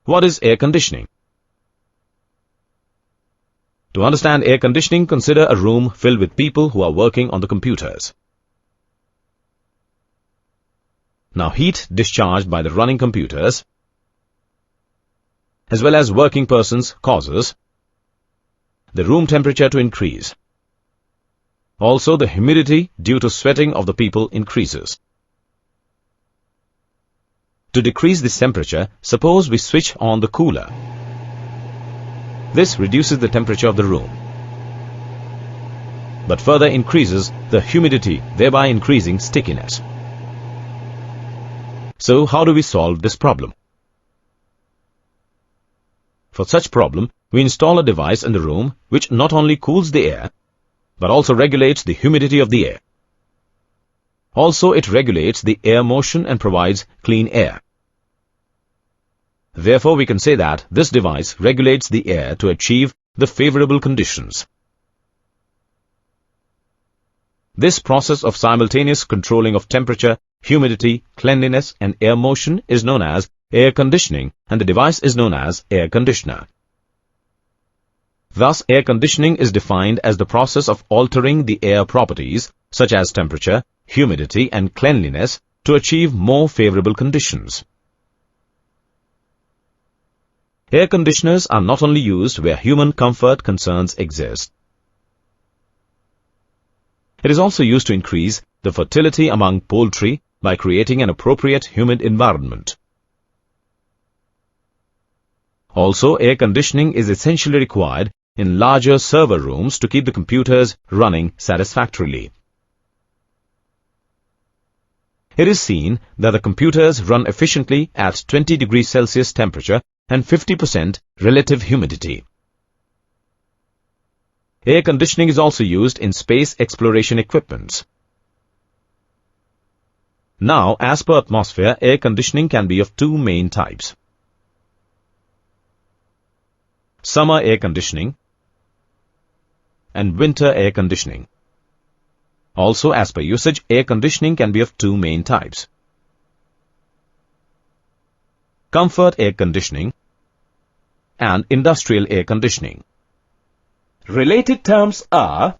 What is air conditioning? To understand air conditioning, consider a room filled with people who are working on the computers. Now, heat discharged by the running computers, as well as working persons, causes the room temperature to increase. Also, the humidity due to sweating of the people increases. To decrease this temperature, suppose we switch on the cooler. This reduces the temperature of the room, but further increases the humidity, thereby increasing stickiness. So, how do we solve this problem? For such problem, we install a device in the room which not only cools the air, but also regulates the humidity of the air. Also, it regulates the air motion and provides clean air. Therefore, we can say that this device regulates the air to achieve the favorable conditions. This process of simultaneous controlling of temperature, humidity, cleanliness, and air motion is known as air conditioning, and the device is known as air conditioner. Thus, air conditioning is defined as the process of altering the air properties, such as temperature, humidity, and cleanliness, to achieve more favorable conditions. Air conditioners are not only used where human comfort concerns exist. It is also used to increase the fertility among poultry by creating an appropriate humid environment. Also, air conditioning is essentially required in larger server rooms to keep the computers running satisfactorily. It is seen that the computers run efficiently at 20 degrees Celsius temperature and 50% relative humidity. Air conditioning is also used in space exploration equipments. Now, as per atmosphere, air conditioning can be of two main types: summer air conditioning and winter air conditioning. Also, as per usage, air conditioning can be of two main types: comfort air conditioning and industrial air conditioning. Related terms are